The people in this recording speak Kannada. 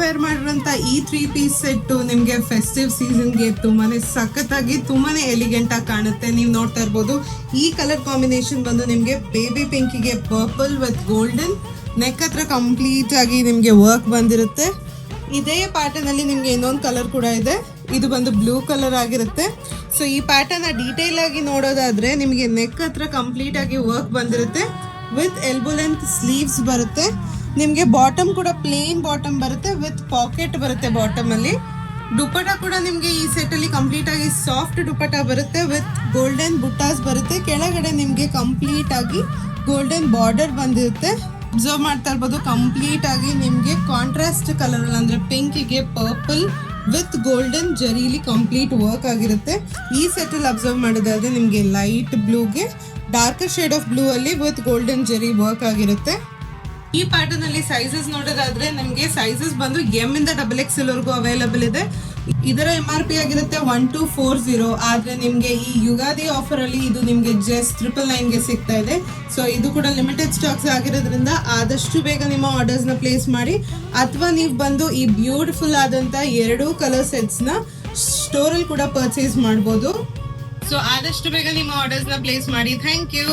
ವೇರ್ ಮಾಡಿರೋಂಥ ಈ 3 ಪೀಸ್ ಸೆಟ್ ನಿಮಗೆ ಫೆಸ್ಟಿವ್ ಸೀಸನ್ಗೆ ತುಂಬಾನೇ ಸಖತ್ತಾಗಿ ತುಂಬಾನೇ ಎಲಿಗೆಂಟ್ ಆಗಿ ಕಾಣುತ್ತೆ. ನೀವು ನೋಡ್ತಾ ಇರ್ಬೋದು ಈ ಕಲರ್ ಕಾಂಬಿನೇಷನ್ ಬಂದು ನಿಮಗೆ ಬೇಬಿ ಪಿಂಕಿಗೆ ಪರ್ಪಲ್ ವಿತ್ ಗೋಲ್ಡನ್ ನೆಕ್ ಹತ್ರ ಕಂಪ್ಲೀಟ್ ಆಗಿ ನಿಮಗೆ ವರ್ಕ್ ಬಂದಿರುತ್ತೆ. ಇದೇ ಪ್ಯಾಟರ್ನ್ ಅಲ್ಲಿ ನಿಮಗೆ ಇನ್ನೊಂದು ಕಲರ್ ಕೂಡ ಇದೆ, ಇದು ಬಂದು ಬ್ಲೂ ಕಲರ್ ಆಗಿರುತ್ತೆ. ಸೊ ಈ ಪ್ಯಾಟರ್ನ್ ಡೀಟೇಲ್ ಆಗಿ ನೋಡೋದಾದ್ರೆ ನಿಮಗೆ ನೆಕ್ ಹತ್ರ ಕಂಪ್ಲೀಟ್ ಆಗಿ ವರ್ಕ್ ಬಂದಿರುತ್ತೆ ವಿತ್ ಎಲ್ಬೋ ಲೆಂತ್ ಸ್ಲೀವ್ಸ್ ಬರುತ್ತೆ. ನಿಮಗೆ ಬಾಟಮ್ ಕೂಡ ಪ್ಲೇನ್ ಬಾಟಮ್ ಬರುತ್ತೆ ವಿತ್ ಪಾಕೆಟ್ ಬರುತ್ತೆ ಬಾಟಮ್ ಅಲ್ಲಿ. ದುಪ್ಪಟ ಕೂಡ ನಿಮಗೆ ಈ ಸೆಟ್ ಅಲ್ಲಿ ಕಂಪ್ಲೀಟ್ ಆಗಿ ಸಾಫ್ಟ್ ದುಪ್ಪಟ ಬರುತ್ತೆ ವಿತ್ ಗೋಲ್ಡನ್ ಬುಟ್ಟಾಸ್ ಬರುತ್ತೆ. ಕೆಳಗಡೆ ನಿಮಗೆ ಕಂಪ್ಲೀಟ್ ಆಗಿ ಗೋಲ್ಡನ್ ಬಾರ್ಡರ್ ಬಂದಿರುತ್ತೆ. ಅಬ್ಸರ್ವ್ ಮಾಡ್ತಾ ಇರ್ಬೋದು ಕಂಪ್ಲೀಟ್ ಆಗಿ ನಿಮಗೆ ಕಾಂಟ್ರಾಸ್ಟ್ ಕಲರ್ ಅಂದ್ರೆ ಪಿಂಕಿಗೆ ಪರ್ಪಲ್ ವಿತ್ ಗೋಲ್ಡನ್ ಜರೀಲಿ ಕಂಪ್ಲೀಟ್ ವರ್ಕ್ ಆಗಿರುತ್ತೆ. ಈ ಸೆಟ್ ಅಲ್ಲಿ ಅಬ್ಸರ್ವ್ ಮಾಡೋದಾದ್ರೆ ನಿಮಗೆ ಲೈಟ್ ಬ್ಲೂಗೆ ಡಾರ್ಕರ್ ಶೇಡ್ ಆಫ್ ಬ್ಲೂ ಅಲ್ಲಿ ವಿತ್ ಗೋಲ್ಡನ್ ಜರಿ ವರ್ಕ್ ಆಗಿರುತ್ತೆ. ಈ ಪ್ಯಾಟರ್ನ್ ಅಲ್ಲಿ ಸೈಜಸ್ ನೋಡೋದಾದ್ರೆ ನಿಮಗೆ ಸೈಜಸ್ ಬಂದು ಎಂ ಇಂದ XXL ವರೆಗೂ ಅವೈಲಬಲ್ ಇದೆ. ಇದರ MRP ಆಗಿರುತ್ತೆ 1240. ಆದ್ರೆ ನಿಮ್ಗೆ ಈ ಯುಗಾದಿ ಆಫರ್ ಅಲ್ಲಿ ಇದು ನಿಮ್ಗೆ ಜಸ್ಟ್ 999ಗೆ ಸಿಗ್ತಾ ಇದೆ. ಸೊ ಇದು ಕೂಡ ಲಿಮಿಟೆಡ್ ಸ್ಟಾಕ್ಸ್ ಆಗಿರೋದ್ರಿಂದ ಆದಷ್ಟು ಬೇಗ ನಿಮ್ಮ ಆರ್ಡರ್ಸ್ ನ ಪ್ಲೇಸ್ ಮಾಡಿ, ಅಥವಾ ನೀವು ಬಂದು ಈ ಬ್ಯೂಟಿಫುಲ್ ಆದಂತ 2 ಕಲರ್ ಸೆಟ್ಸ್ ನ ಸ್ಟೋರ್ ಅಲ್ಲಿ ಕೂಡ ಪರ್ಚೇಸ್ ಮಾಡಬಹುದು. ಸೊ ಆದಷ್ಟು ಬೇಗ ನಿಮ್ಮ ಆರ್ಡರ್ಸ್ ನ ಪ್ಲೇಸ್ ಮಾಡಿ. Thank you.